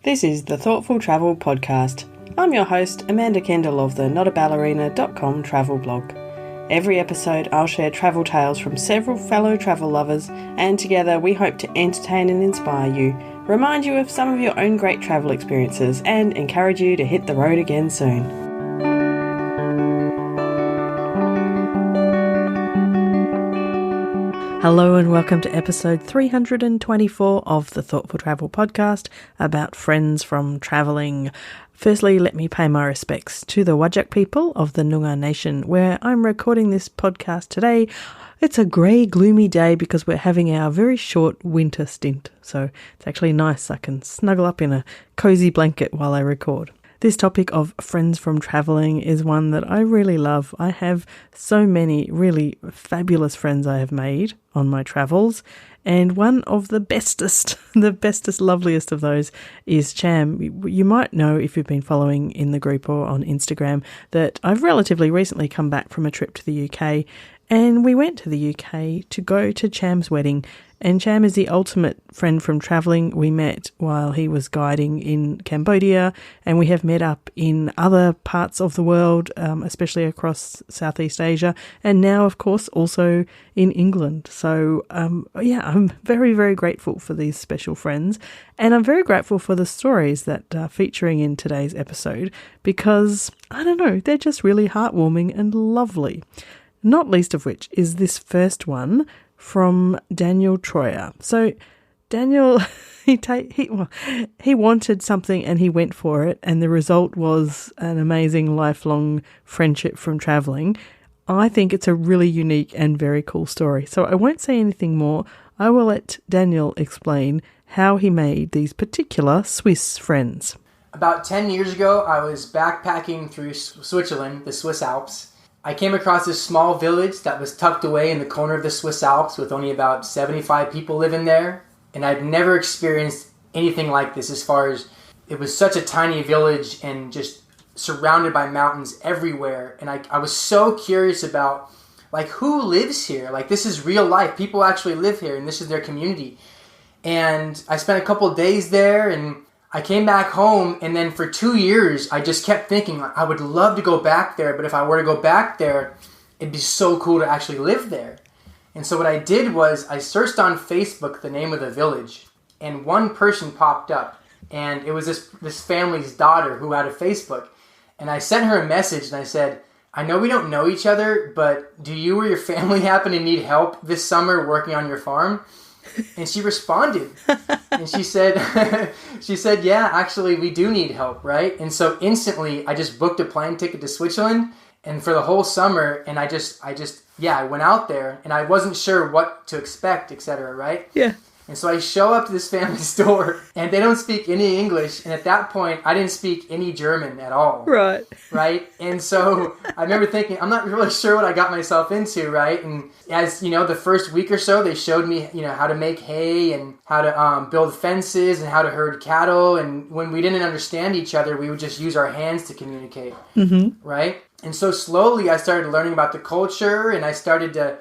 This is the Thoughtful Travel Podcast. I'm your host, Amanda Kendall of the notaballerina.com travel blog. Every episode I'll share travel tales from several fellow travel lovers, and together we hope to entertain and inspire you, remind you of some of your own great travel experiences, and encourage you to hit the road again soon. Hello and welcome to episode 324 of the Thoughtful Travel Podcast about friends from travelling. Firstly, let me pay my respects to the Whadjuk people of the Noongar Nation, where I'm recording this podcast today. It's a grey, gloomy day because we're having our very short winter stint, so it's actually nice. I can snuggle up in a cosy blanket while I record. This topic of friends from travelling is one that I really love. I have so many really fabulous friends I have made on my travels, and one of the bestest, loveliest of those is Cham. You might know, if you've been following in the group or on Instagram, that I've relatively recently come back from a trip to the UK, and we went to the UK to go to Cham's wedding. And Cham is the ultimate friend from travelling. We met while he was guiding in Cambodia, and we have met up in other parts of the world, especially across Southeast Asia, and now, of course, also in England. So, I'm very, very grateful for these special friends, and I'm very grateful for the stories that are featuring in today's episode because, I don't know, they're just really heartwarming and lovely. Not least of which is this first one from Daniel Troia. So Daniel, he wanted something and he went for it, and the result was an amazing lifelong friendship from travelling. I think it's a really unique and very cool story. So I won't say anything more. I will let Daniel explain how he made these particular Swiss friends. About 10 years ago, I was backpacking through Switzerland, the Swiss Alps. I came across this small village that was tucked away in the corner of the Swiss Alps with only about 75 people living there. And I'd never experienced anything like this, as far as it was such a tiny village and just surrounded by mountains everywhere. And I was so curious about, like, who lives here? Like, this is real life. People actually live here and this is their community. And I spent a couple of days there, and I came back home, and then for 2 years, I just kept thinking, I would love to go back there, but if I were to go back there, it'd be so cool to actually live there. And so what I did was I searched on Facebook the name of the village, and one person popped up, and it was this family's daughter who had a Facebook. And I sent her a message, and I said, I know we don't know each other, but do you or your family happen to need help this summer working on your farm? And she responded, and she said, yeah, actually, we do need help, right? And so instantly, I just booked a plane ticket to Switzerland, and for the whole summer, and I went out there, and I wasn't sure what to expect, etc., right? Yeah. And so I show up to this family's door, and they don't speak any English, and at that point, I didn't speak any German at all. Right. Right? And so I remember thinking, I'm not really sure what I got myself into, right? And as, the first week or so, they showed me, how to make hay and how to build fences and how to herd cattle. And when we didn't understand each other, we would just use our hands to communicate, right? And so slowly I started learning about the culture, and I started to,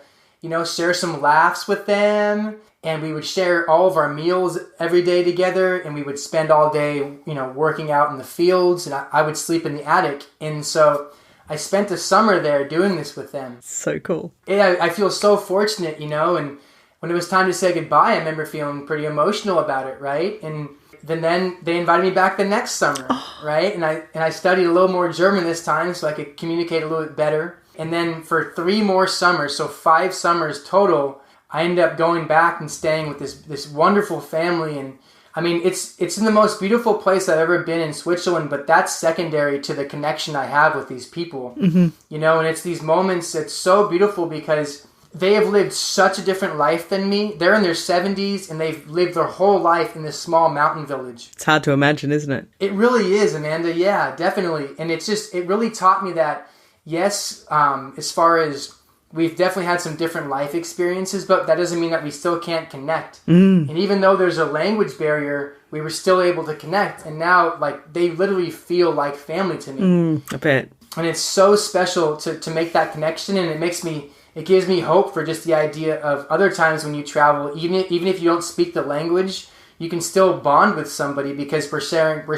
share some laughs with them. And we would share all of our meals every day together, and we would spend all day, working out in the fields, and I would sleep in the attic. And so I spent the summer there doing this with them. So cool. I feel so fortunate, and when it was time to say goodbye, I remember feeling pretty emotional about it, right? And then they invited me back the next summer, right? And I studied a little more German this time so I could communicate a little bit better. And then for 3 more summers, so 5 summers total, I ended up going back and staying with this wonderful family. And I mean, it's in the most beautiful place I've ever been in Switzerland, but that's secondary to the connection I have with these people. And it's these moments that's so beautiful because they have lived such a different life than me. They're in their 70s, and they've lived their whole life in this small mountain village. It's hard to imagine, isn't it? It really is, Amanda. Yeah, definitely. And it really taught me that, yes, as far as we've definitely had some different life experiences, but that doesn't mean that we still can't connect. And even though there's a language barrier, we were still able to connect. And now, they literally feel like family to me. I bet. And it's so special to make that connection, and it gives me hope for just the idea of other times when you travel, even if you don't speak the language, you can still bond with somebody because we're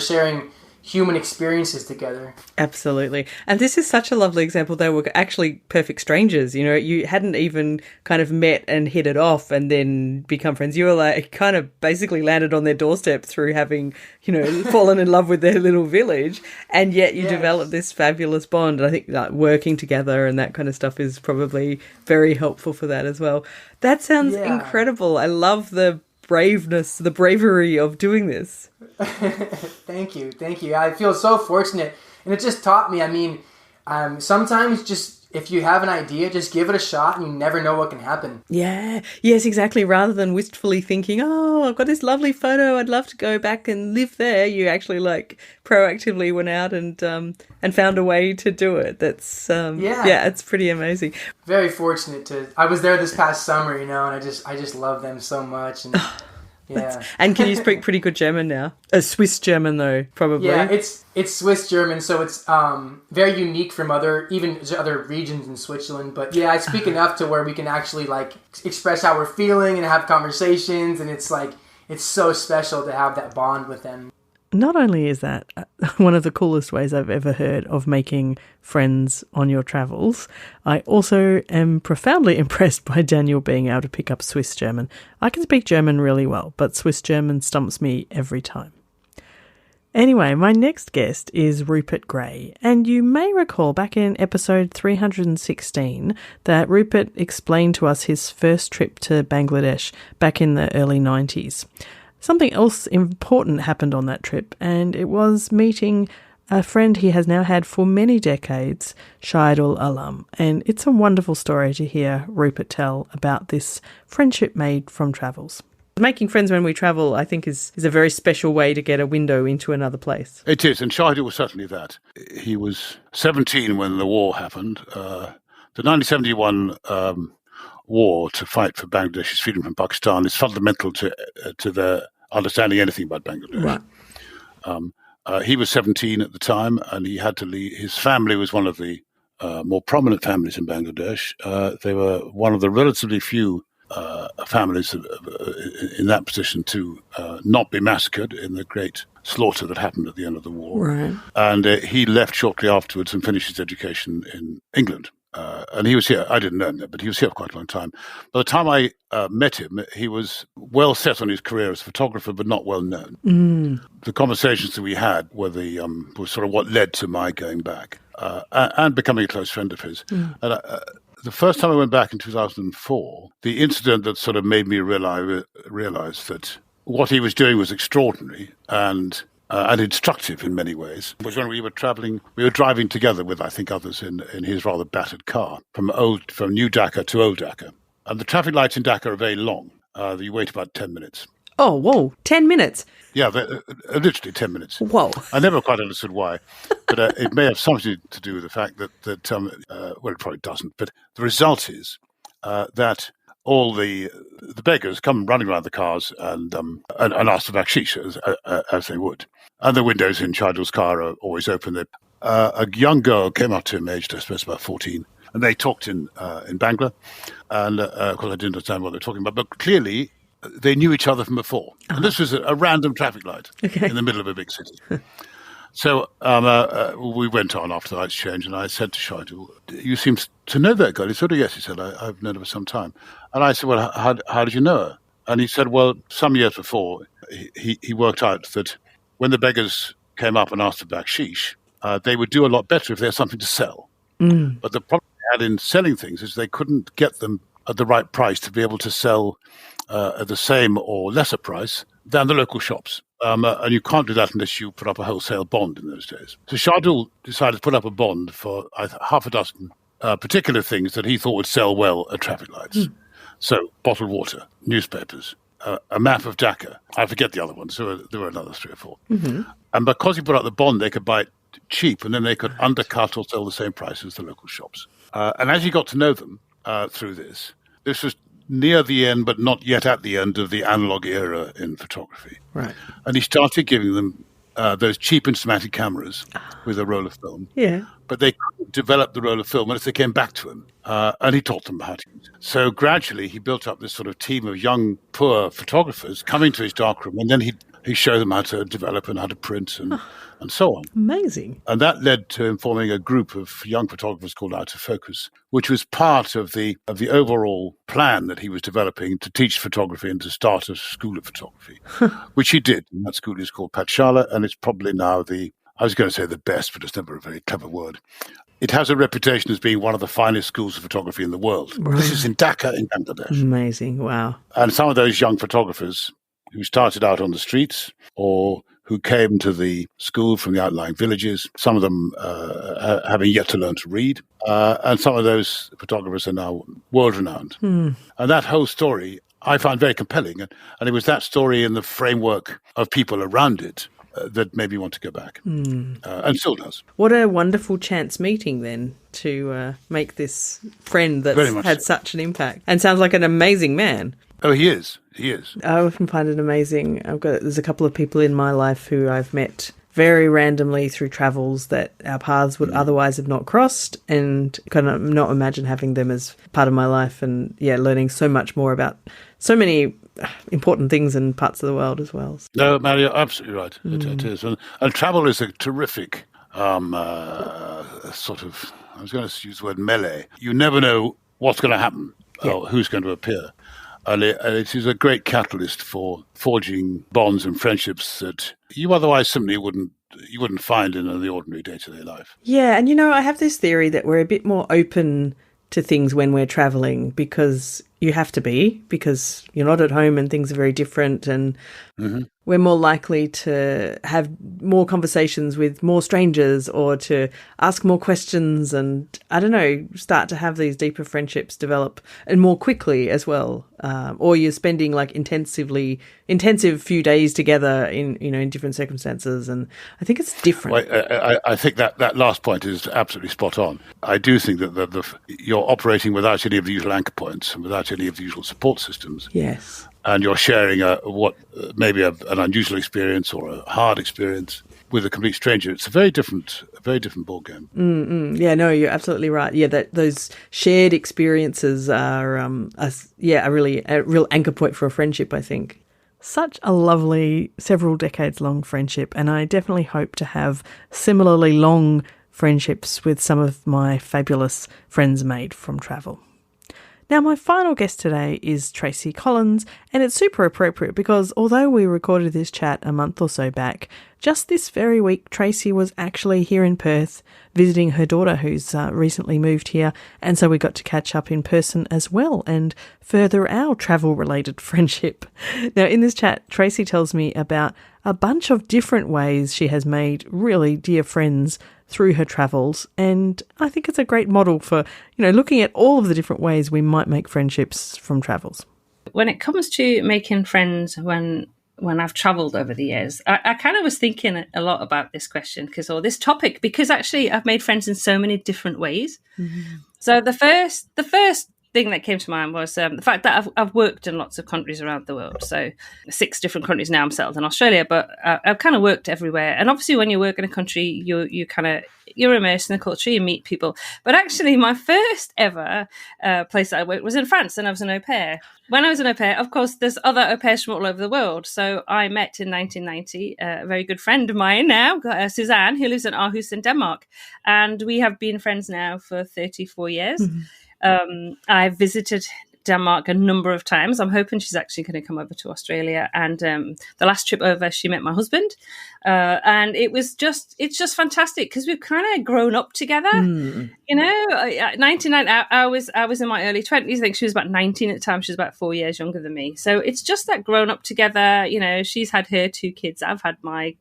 sharing human experiences together. Absolutely. And this is such a lovely example. They were actually perfect strangers. You know, you hadn't even kind of met and hit it off and then become friends. You were like kind of basically landed on their doorstep through having, you know, fallen in love with their little village. And yet you developed this fabulous bond. And I think that working together and that kind of stuff is probably very helpful for that as well. That sounds incredible. I love the bravery of doing this. Thank you. I feel so fortunate, and it just taught me. I mean, sometimes just if you have an idea, just give it a shot, and you never know what can happen. Yeah, yes, exactly. Rather than wistfully thinking, "Oh, I've got this lovely photo, I'd love to go back and live there," you actually like proactively went out and found a way to do it. That's it's pretty amazing. Very fortunate I was there this past summer, you know, and I just love them so much. And yeah. And can you speak pretty good German now? Swiss German, though, probably. Yeah, it's Swiss German, so it's very unique from other regions in Switzerland. But yeah, I speak enough to where we can actually like express how we're feeling and have conversations, and it's so special to have that bond with them. Not only is that one of the coolest ways I've ever heard of making friends on your travels, I also am profoundly impressed by Daniel being able to pick up Swiss German. I can speak German really well, but Swiss German stumps me every time. Anyway, my next guest is Rupert Grey, and you may recall back in episode 316 that Rupert explained to us his first trip to Bangladesh back in the early 90s. Something else important happened on that trip, and it was meeting a friend he has now had for many decades, Shahidul Alam. And it's a wonderful story to hear Rupert tell about this friendship made from travels. Making friends when we travel, I think, is a very special way to get a window into another place. It is, and Shahidul was certainly that. He was 17 when the war happened. The 1971 war to fight for Bangladesh's freedom from Pakistan is fundamental to their understanding anything about Bangladesh. Right. He was 17 at the time, and he had to leave. His family was one of the more prominent families in Bangladesh. They were one of the relatively few families in that position to not be massacred in the great slaughter that happened at the end of the war. Right. And he left shortly afterwards and finished his education in England. And he was here. I didn't know him, but he was here for quite a long time. By the time I met him, he was well set on his career as a photographer, but not well known. Mm. The conversations that we had were were sort of what led to my going back and becoming a close friend of his. Mm. And the first time I went back in 2004, the incident that sort of made me realize that what he was doing was extraordinary and instructive in many ways was when we were driving together with, I think, others in his rather battered car from New Dhaka to Old Dhaka. And the traffic lights in Dhaka are very long. You wait about 10 minutes. Oh, whoa, 10 minutes? Yeah, literally 10 minutes. Whoa. I never quite understood why, but it may have something to do with the fact that well, it probably doesn't, but the result is that all the beggars come running around the cars and ask for bakshish as they would. And the windows in Shahidul's car are always open. A young girl came up to him, aged, I suppose, about 14, and they talked in Bangla. And, of course, I didn't understand what they were talking about, but clearly they knew each other from before. Uh-huh. And this was a random traffic light in the middle of a big city. So we went on after the lights changed, and I said to Shahidul, "You seem to know that girl." He said, "Oh, yes." He said, "I've known her for some time." And I said, "Well, how did you know her?" And he said, "Well, some years before, he worked out that when the beggars came up and asked for bakshish, they would do a lot better if they had something to sell. Mm. But the problem they had in selling things is they couldn't get them at the right price to be able to sell at the same or lesser price than the local shops. And you can't do that unless you put up a wholesale bond in those days." So Shahidul decided to put up a bond for half a dozen particular things that he thought would sell well at traffic lights. Mm. So bottled water, newspapers, a map of Dhaka. I forget the other ones. So there were another 3 or 4. Mm-hmm. And because he put up the bond, they could buy it cheap, and then they could undercut or sell the same price as the local shops. And as he got to know them through this was near the end, but not yet at the end of the analog era in photography. Right. And he started giving them those cheap Instamatic cameras with a roll of film. Yeah. But they developed the roll of film unless they came back to him, and he taught them how to use it. So gradually he built up this sort of team of young, poor photographers coming to his darkroom, and then he showed them how to develop and how to print and so on. Amazing. And that led to him forming a group of young photographers called Out of Focus, which was part of the overall plan that he was developing to teach photography and to start a school of photography, which he did. And that school is called Pathshala, and it's probably now I was going to say the best, but it's never a very clever word. It has a reputation as being one of the finest schools of photography in the world. Right. This is in Dhaka, in Bangladesh. Amazing. Wow. And some of those young photographers who started out on the streets or who came to the school from the outlying villages, some of them having yet to learn to read, and some of those photographers are now world-renowned. And that whole story I found very compelling, and it was that story in the framework of people around it that made me want to go back, and still does. What a wonderful chance meeting then to make this friend that's had such an impact, and sounds like an amazing man. Oh, he is. He is. I often find it amazing. There's a couple of people in my life who I've met very randomly through travels that our paths would otherwise have not crossed, and kind of not imagine having them as part of my life, and learning so much more about so many important things in parts of the world as well. No, Mary, you're absolutely right. It is. And travel is a terrific sort of, I was going to use the word melee. You never know what's going to happen or who's going to appear. And it is a great catalyst for forging bonds and friendships that you otherwise simply wouldn't find in the ordinary day-to-day life. Yeah, and I have this theory that we're a bit more open to things when we're traveling because you have to be, because you're not at home and things are very different, and we're more likely to have more conversations with more strangers or to ask more questions and, I don't know, start to have these deeper friendships develop and more quickly as well. Or you're spending like intensive few days together in different circumstances, and I think it's different. Well, I think that last point is absolutely spot on. I do think that you're operating without any of the usual anchor points and without any of the usual support systems. Yes. And you're sharing what maybe an unusual experience or a hard experience with a complete stranger. It's a very different ball game. Yeah, no, you're absolutely right. Yeah, those shared experiences are a real anchor point for a friendship, I think. Such a lovely, several decades long friendship, and I definitely hope to have similarly long friendships with some of my fabulous friends made from travel. Now, my final guest today is Tracy Collins, and it's super appropriate because although we recorded this chat a month or so back, just this very week, Tracy was actually here in Perth visiting her daughter who's recently moved here, and so we got to catch up in person as well and further our travel-related friendship. Now, in this chat, Tracy tells me about a bunch of different ways she has made really dear friends through her travels, and I think it's a great model for, looking at all of the different ways we might make friendships from travels. When it comes to making friends when I've travelled over the years, I kind of was thinking a lot about this question this topic, because actually I've made friends in so many different ways. Mm-hmm. So the first thing that came to mind was the fact that I've worked in lots of countries around the world. So 6 different countries now. I'm settled in Australia, but I've kind of worked everywhere. And obviously, when you work in a country, you're immersed in the culture, you meet people. But actually, my first ever place that I worked was in France, and I was an au pair. When I was an au pair, of course, there's other au pairs from all over the world. So I met in 1990 a very good friend of mine now, Suzanne, who lives in Aarhus in Denmark. And we have been friends now for 34 years. Mm-hmm. I've visited Denmark a number of times. I'm hoping she's actually going to come over to Australia. And the last trip over, she met my husband. And it's just fantastic because we've kind of grown up together. At 99, I was in my early 20s. I think she was about 19 at the time. She was about 4 years younger than me. So it's just that grown up together. She's had her 2 kids. I've had my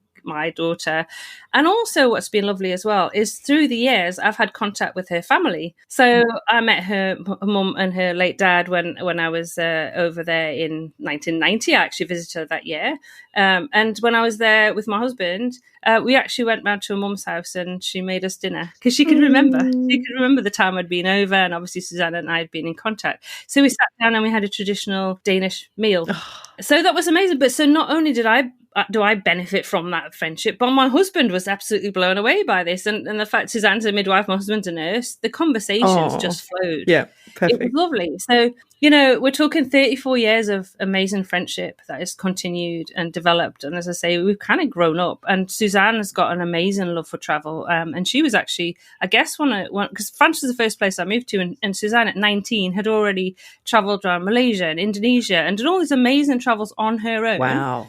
daughter. And also what's been lovely as well is through the years, I've had contact with her family. So I met her mum and her late dad when I was over there in 1990. I actually visited her that year. And when I was there with my husband, we actually went round to her mum's house and she made us dinner because she could remember. She could remember the time I'd been over, and obviously Susanna and I had been in contact. So we sat down and we had a traditional Danish meal. So that was amazing. But so not only did I do I benefit from that friendship? But my husband was absolutely blown away by this. And the fact Suzanne's a midwife, my husband's a nurse, the conversations just flowed. Yeah, perfect. It was lovely. So, we're talking 34 years of amazing friendship that has continued and developed. And as I say, we've kind of grown up. And Suzanne has got an amazing love for travel. And she was actually, I guess, because France was the first place I moved to. And Suzanne at 19 had already travelled around Malaysia and Indonesia and did all these amazing travels on her own. Wow.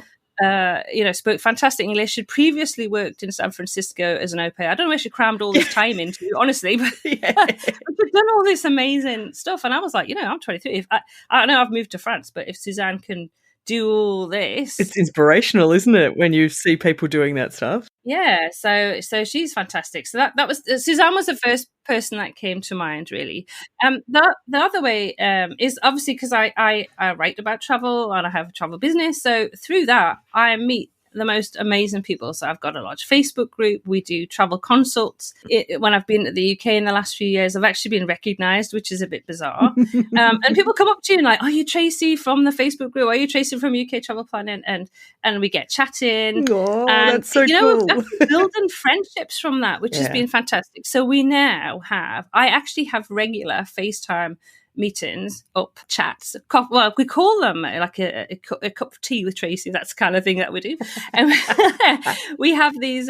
Spoke fantastic English. She'd previously worked in San Francisco as an au pair. I don't know where she crammed all this time into, honestly, but she'd done all this amazing stuff. And I was like, I'm 23. I know I've moved to France, but if Suzanne can do all this, it's inspirational, isn't it, when you see people doing that stuff? Yeah, so she's fantastic. So that was Suzanne was the first person that came to mind, really. The other way is obviously because I write about travel and I have a travel business. So through that, I meet the most amazing people. So I've got a large Facebook group. We do travel consults. When I've been to the UK in the last few years, I've actually been recognised, which is a bit bizarre. And people come up to you and like, "Are you Tracy from the Facebook group? Are you Tracy from UK Travel Planning?" And we get chatting. Oh, and, that's so cool. We're building friendships from that, which has been fantastic. So we now I actually have regular FaceTime meetings, chats. Well, we call them like a cup of tea with Tracy. That's the kind of thing that we do. And we have these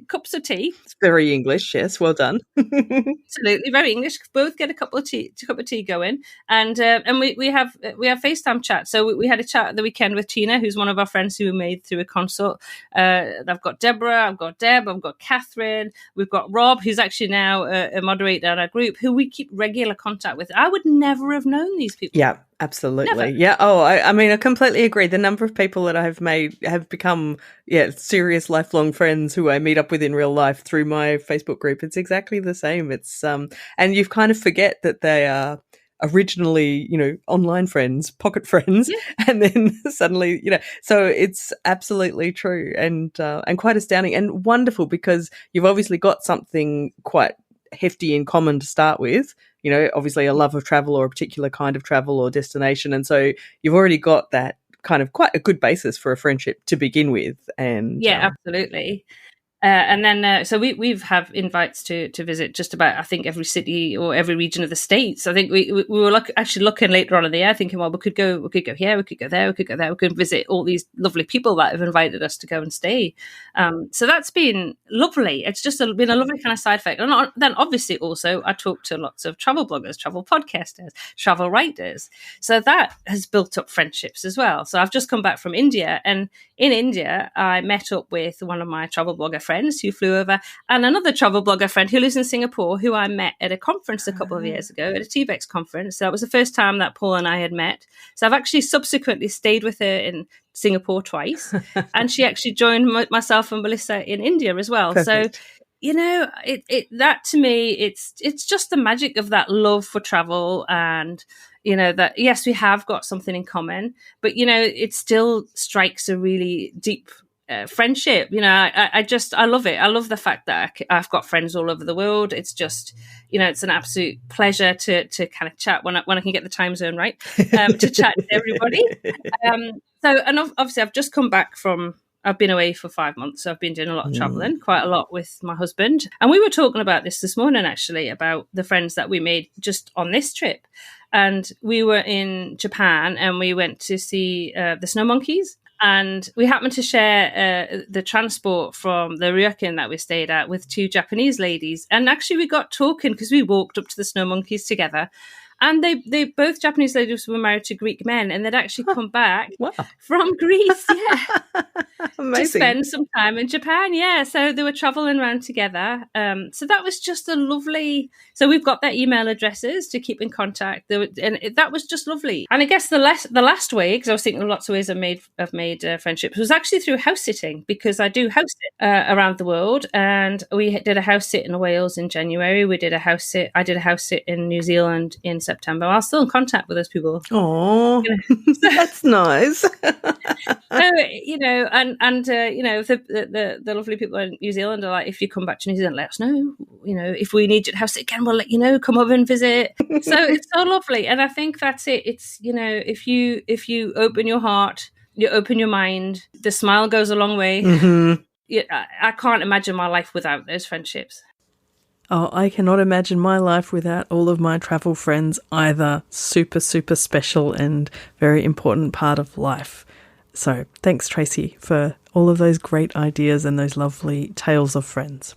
cups of tea. It's very English, yes. Well done. Absolutely, very English. Both get a cup of tea going, and we have FaceTime chat. So we had a chat at the weekend with Tina, who's one of our friends who we made through a consult. I've got Deborah, I've got Deb, I've got Catherine, we've got Rob, who's actually now a moderator in our group, who we keep regular contact with. I would never have known these people. Yeah, absolutely. Never. Yeah. Oh, I mean, I completely agree. The number of people that I have become, serious lifelong friends who I meet up with in real life through my Facebook group. It's exactly the same. It's and you kind of forget that they are originally, online friends, pocket friends, and then suddenly, so it's absolutely true and quite astounding and wonderful because you've obviously got something quite hefty in common to start with, obviously a love of travel or a particular kind of travel or destination. And so you've already got that kind of quite a good basis for a friendship to begin with. And absolutely. And then, so we've have invites to visit just about, I think, every city or every region of the States. I think we were actually looking later on in the year, thinking, well, we could go here, we could go there, we could visit all these lovely people that have invited us to go and stay. So that's been lovely. It's just been a lovely kind of side effect. And then obviously also I talk to lots of travel bloggers, travel podcasters, travel writers. So that has built up friendships as well. So I've just come back from India, and in India, I met up with one of my travel blogger friends who flew over, and another travel blogger friend who lives in Singapore, who I met at a conference a couple of years ago, at a TBEX conference. So that was the first time that Paul and I had met. So I've actually subsequently stayed with her in Singapore twice, and she actually joined myself and Melissa in India as well. Perfect. So, that to me, it's just the magic of that love for travel, and that yes, we have got something in common, but it still strikes a really deep friendship. I love it. I love the fact that I've got friends all over the world. It's just it's an absolute pleasure to kind of chat when I can get the time zone right, to chat to everybody. And obviously I've just come back I've been away for 5 months, so I've been doing a lot of traveling, quite a lot with my husband. And we were talking about this morning, actually, about the friends that we made just on this trip. And we were in Japan, and we went to see the snow monkeys. And we happened to share the transport from the ryokan that we stayed at with two Japanese ladies. And actually we got talking because we walked up to the snow monkeys together. And they both Japanese ladies were married to Greek men, and they'd actually come back from Greece, to spend some time in Japan, So they were traveling around together. So that was just a lovely. So we've got their email addresses to keep in contact, and that was just lovely. And I guess the last way, because I was thinking of lots of ways I've made friendships, was actually through house sitting, because I do house sit around the world, and we did a house sit in Wales in January. I did a house sit in New Zealand in September. I'm still in contact with those people. Oh, that's nice. So, the lovely people in New Zealand are like, if you come back to New Zealand, let us know. If we need you to house it again, we'll let you know. Come over and visit. So it's so lovely, and I think that's it. It's if you open your heart You open your mind. The smile goes a long way. I can't imagine my life without those friendships. Oh, I cannot imagine my life without all of my travel friends either. Super, super special and very important part of life. So thanks, Tracy, for all of those great ideas and those lovely tales of friends.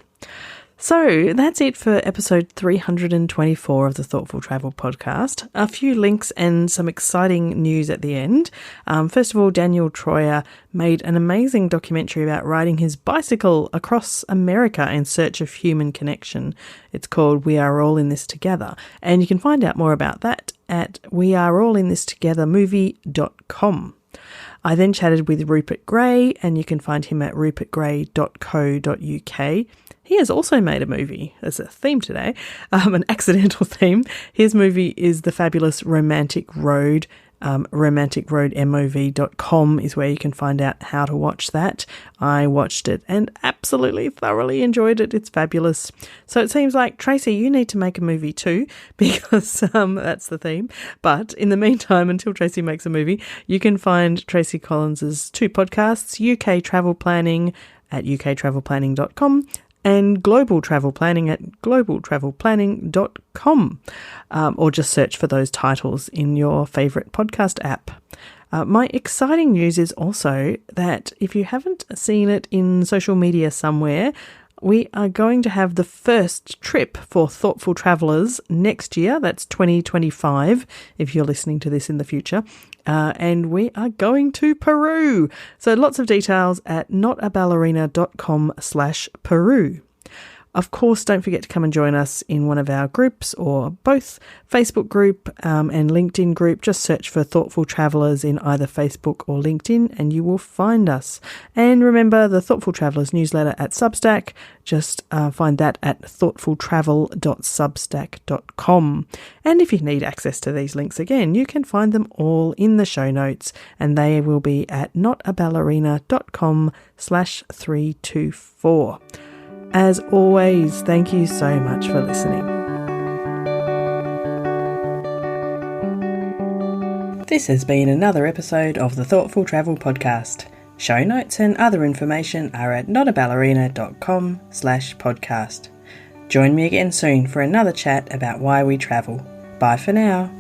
So that's it for episode 324 of the Thoughtful Travel podcast. A few links and some exciting news at the end. First of all, Daniel Troia made an amazing documentary about riding his bicycle across America in search of human connection. It's called We Are All in This Together, and you can find out more about that at weareallinthistogethermovie.com. I then chatted with Rupert Grey, and you can find him at rupertgray.co.uk. He has also made a movie as a theme today, an accidental theme. His movie is The Fabulous Romantic Road. romanticroadmov.com is where you can find out how to watch that. I watched it and absolutely thoroughly enjoyed it. It's fabulous. So it seems like, Tracy, you need to make a movie too, because that's the theme. But in the meantime, until Tracy makes a movie, you can find Tracy Collins's 2 podcasts, UK Travel Planning at uktravelplanning.com and Global Travel Planning at globaltravelplanning.com, or just search for those titles in your favourite podcast app. My exciting news is also that if you haven't seen it in social media somewhere, we are going to have the first trip for thoughtful travellers next year. That's 2025, if you're listening to this in the future. And we are going to Peru. So lots of details at notaballerina.com/Peru. Of course, don't forget to come and join us in one of our groups, or both Facebook group and LinkedIn group. Just search for Thoughtful Travellers in either Facebook or LinkedIn and you will find us. And remember the Thoughtful Travellers newsletter at Substack. Just find that at thoughtfultravel.substack.com. And if you need access to these links again, you can find them all in the show notes, and they will be at notaballerina.com/324. As always, thank you so much for listening. This has been another episode of the Thoughtful Travel Podcast. Show notes and other information are at notaballerina.com/podcast. Join me again soon for another chat about why we travel. Bye for now.